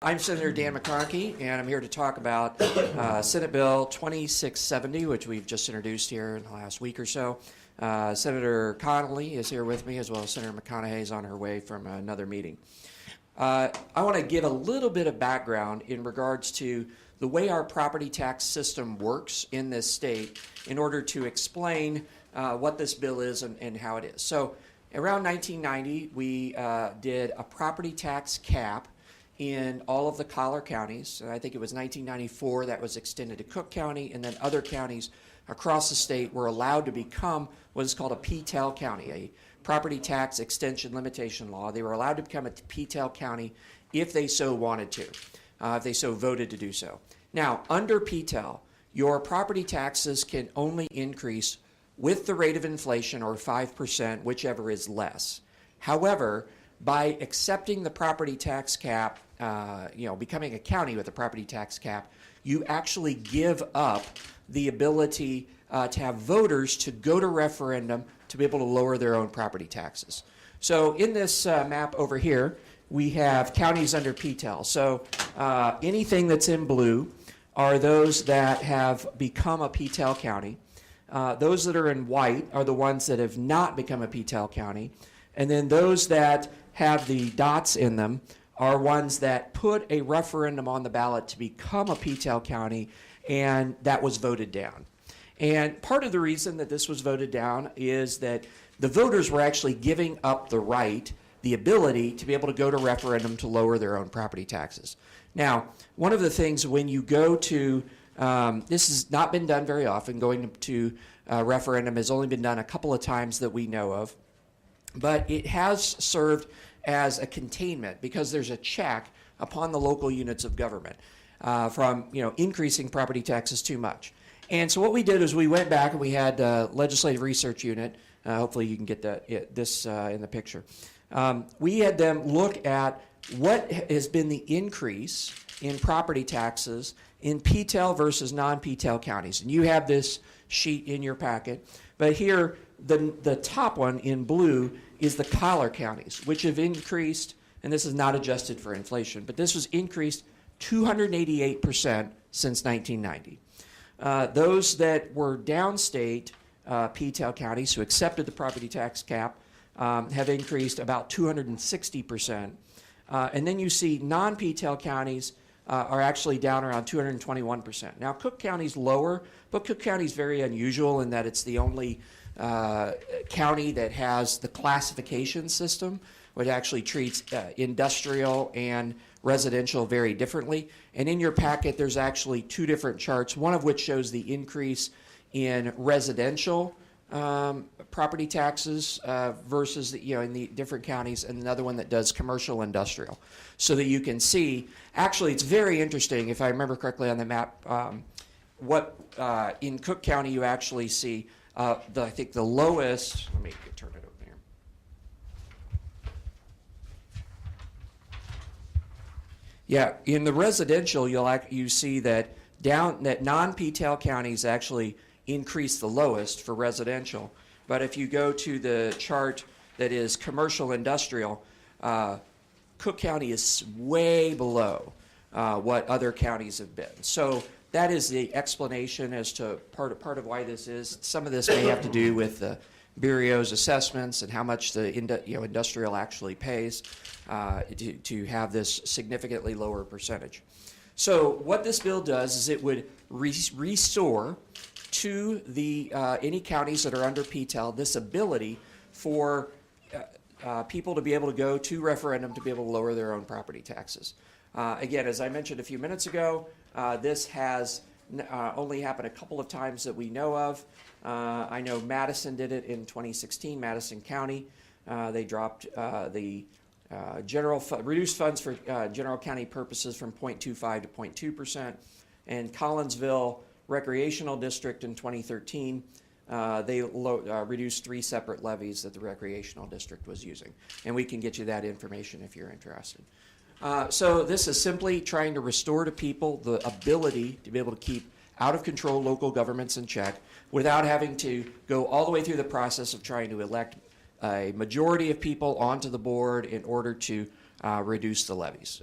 I'm Senator Dan McConchie, and I'm here to talk about Senate Bill 2670, which we've just introduced here in the last week or so. Senator Connolly is here with me, as well as Senator McConaughey is on her way from another meeting. I want to give a little bit of background in regards to the way our property tax system works in this state in order to explain what this bill is and how it is. So around 1990, we did a property tax cap in all of the collar counties. I think it was 1994 that was extended to Cook County, and then other counties across the state were allowed to become what is called a PTEL county, a property tax extension limitation law. They were allowed to become a PTEL county if they so wanted to, if they so voted to do so. Now, under PTEL, your property taxes can only increase with the rate of inflation, or 5%, whichever is less. However, by accepting the property tax cap, becoming a county with a property tax cap, you actually give up the ability to have voters to go to referendum to be able to lower their own property taxes. So in this map over here, we have counties under PTEL. So anything that's in blue are those that have become a PTEL county. Those that are in white are the ones that have not become a PTEL county. And then those that have the dots in them are ones that put a referendum on the ballot to become a PTEL county, and that was voted down. And part of the reason that this was voted down is that the voters were actually giving up the right, the ability to be able to go to referendum to lower their own property taxes. Now, one of the things when you go to, this has not been done very often, going to referendum has only been done a couple of times that we know of, but it has served as a containment because there's a check upon the local units of government from increasing property taxes too much. And so what we did is we went back and we had a legislative research unit. Hopefully you can get this in the picture. We had them look at what has been the increase in property taxes in PTEL versus non-PTEL counties. And you have this sheet in your packet. But here, the top one in blue is the collar counties, which have increased, and this is not adjusted for inflation, but this was increased 288% since 1990. Those that were downstate PTEL counties who accepted the property tax cap have increased about 260%. And then you see non-PTEL counties are actually down around 221%. Now, Cook County's lower, but Cook County's very unusual in that it's the only county that has the classification system, which actually treats industrial and residential very differently. And in your packet, there's actually two different charts, one of which shows the increase in residential property taxes versus in the different counties, and another one that does commercial industrial, so that you can see. Actually, it's very interesting, if I remember correctly on the map, what in Cook County you actually see I think the lowest. Let me turn it over here. Yeah, in the residential, you see that non-PTEL counties actually increase the lowest for residential. But if you go to the chart that is commercial industrial, Cook County is way below what other counties have been. So that is the explanation as to part of why this is. Some of this may have to do with the Bureau's assessments and how much the industrial actually pays to have this significantly lower percentage. So what this bill does is it would restore to the any counties that are under PTEL this ability for people to be able to go to referendum to be able to lower their own property taxes. Again, as I mentioned a few minutes ago, this has only happened a couple of times that we know of. I know Madison did it in 2016, Madison County. They dropped the reduced funds for general county purposes from 0.25 to 0.2%. And Collinsville Recreational District in 2013, they reduced 3 separate levies that the recreational district was using. And we can get you that information if you're interested. So this is simply trying to restore to people the ability to be able to keep out of control local governments in check without having to go all the way through the process of trying to elect a majority of people onto the board in order to reduce the levies.